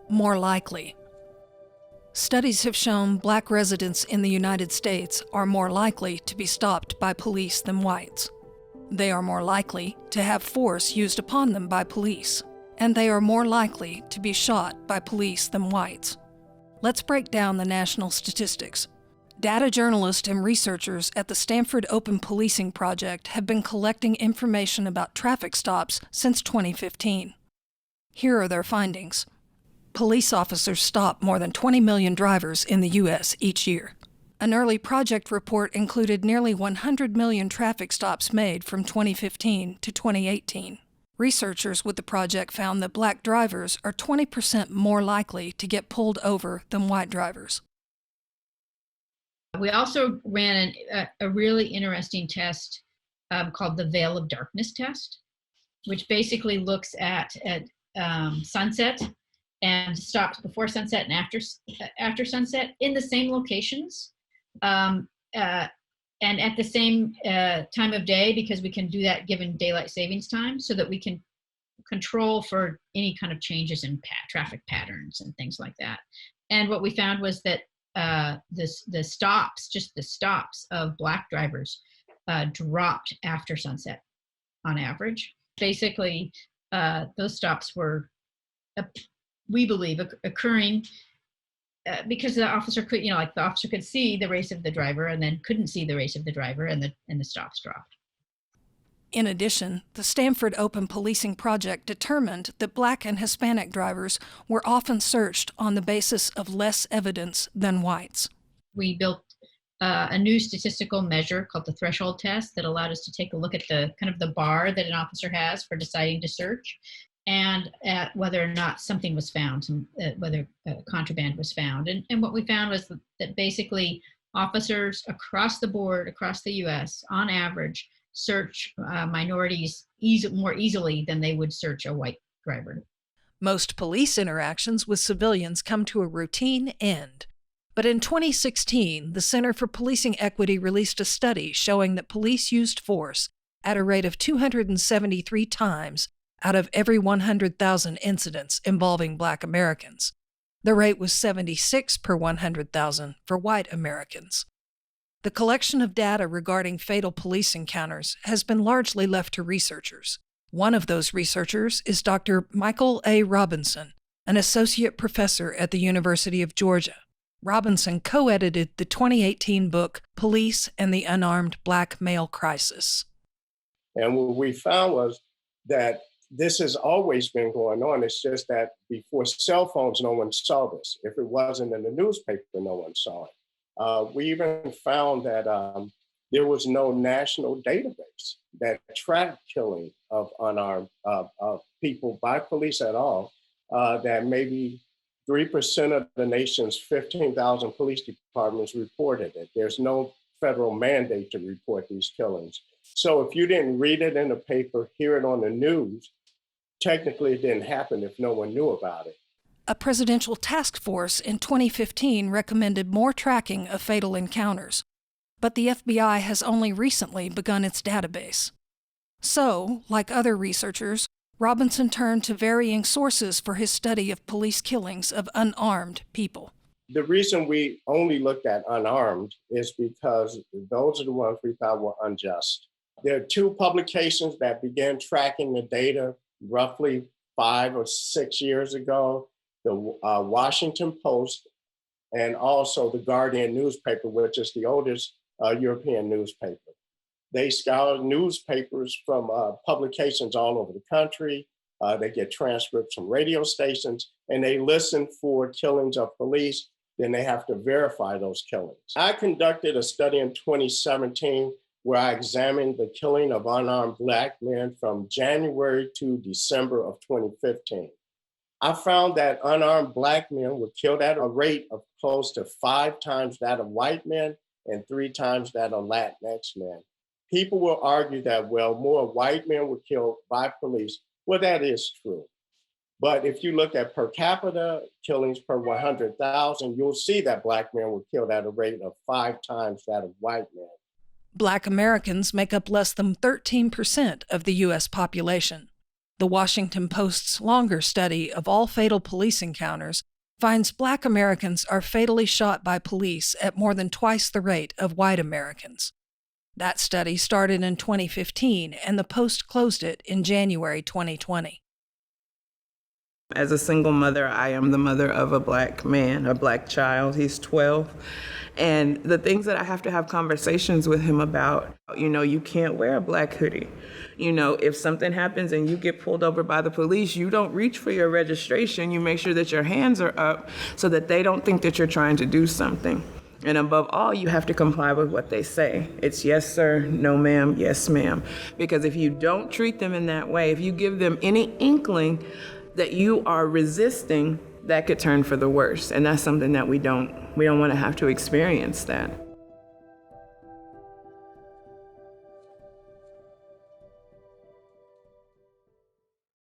More likely. Studies have shown black residents in the United States are more likely to be stopped by police than whites. They are more likely to have force used upon them by police, and they are more likely to be shot by police than whites. Let's break down the national statistics. Data journalists and researchers at the Stanford Open Policing Project have been collecting information about traffic stops since 2015. Here are their findings. Police officers stop more than 20 million drivers in the U.S. each year. An early project report included nearly 100 million traffic stops made from 2015 to 2018. Researchers with the project found that black drivers are 20% more likely to get pulled over than white drivers. We also ran a really interesting test called the Veil of Darkness test, which basically looks at sunset and stops before sunset and after sunset in the same locations and at the same time of day, because we can do that given daylight savings time, so that we can control for any kind of changes in traffic patterns and things like that. And what we found was that the stops of black drivers dropped after sunset on average. Basically, those stops were, we believe, occurring because the officer could, the officer could see the race of the driver and then couldn't see the race of the driver, and the stops dropped. In addition, the Stanford Open Policing Project determined that black and Hispanic drivers were often searched on the basis of less evidence than whites. We built a new statistical measure called the threshold test that allowed us to take a look at the kind of the bar that an officer has for deciding to search, and at whether or not something was found, whether contraband was found. And what we found was that basically officers across the board, across the U.S., on average, search minorities more easily than they would search a white driver. Most police interactions with civilians come to a routine end. But in 2016, the Center for Policing Equity released a study showing that police used force at a rate of 273 times out of every 100,000 incidents involving black Americans. The rate was 76 per 100,000 for white Americans. The collection of data regarding fatal police encounters has been largely left to researchers. One of those researchers is Dr. Michael A. Robinson, an associate professor at the University of Georgia. Robinson co-edited the 2018 book, Police and the Unarmed Black Male Crisis. And what we found was that this has always been going on. It's just that before cell phones, no one saw this. If it wasn't in the newspaper, no one saw it. We even found that there was no national database that tracked killing of unarmed people by police at all, that maybe 3% of the nation's 15,000 police departments reported it. There's no federal mandate to report these killings. So if you didn't read it in the paper, hear it on the news, technically it didn't happen if no one knew about it. A presidential task force in 2015 recommended more tracking of fatal encounters, but the FBI has only recently begun its database. So, like other researchers, Robinson turned to varying sources for his study of police killings of unarmed people. The reason we only looked at unarmed is because those are the ones we thought were unjust. There are two publications that began tracking the data roughly 5 or 6 years ago. The Washington Post, and also the Guardian newspaper, which is the oldest European newspaper. They scour newspapers from publications all over the country. They get transcripts from radio stations, and they listen for killings of police. Then they have to verify those killings. I conducted a study in 2017 where I examined the killing of unarmed black men from January to December of 2015. I found that unarmed black men were killed at a rate of close to 5 times that of white men and 3 times that of Latinx men. People will argue that, well, more white men were killed by police. Well, that is true. But if you look at per capita killings per 100,000, you'll see that black men were killed at a rate of 5 times that of white men. Black Americans make up less than 13% of the U.S. population. The Washington Post's longer study of all fatal police encounters finds Black Americans are fatally shot by police at more than twice the rate of white Americans. That study started in 2015, and the Post closed it in January 2020. As a single mother, I am the mother of a Black man, a Black child. He's 12. And the things that I have to have conversations with him about, you can't wear a Black hoodie. If something happens and you get pulled over by the police, you don't reach for your registration. You make sure that your hands are up so that they don't think that you're trying to do something. And above all, you have to comply with what they say. It's yes, sir, no, ma'am, yes, ma'am. Because if you don't treat them in that way, if you give them any inkling that you are resisting, that could turn for the worse. And that's something that we don't want to have to experience that.